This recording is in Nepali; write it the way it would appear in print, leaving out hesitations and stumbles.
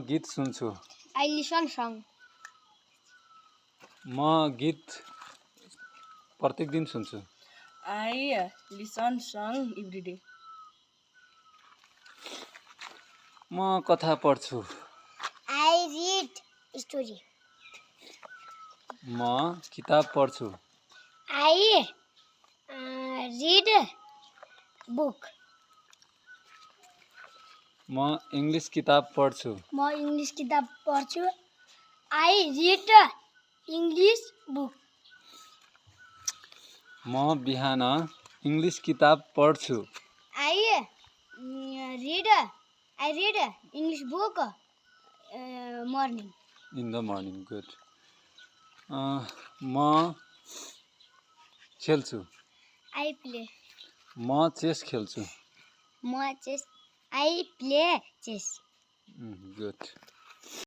गीत सुन्छु। I listen song. म गीत प्रत्येक दिन सुन्छु। I listen song every day. म कथा पढ्छु। I read story. म किताब पढ्छु। I read book. म इंग्लिश किताब पढ्छु। म इंग्लिश किताब पढ्छु। I read English book. म बिहान इंग्लिश किताब पढ्छु। I read English book morning. In the morning, good. म खेल्छु। I play. म चेस खेल्छु। I play chess. Good.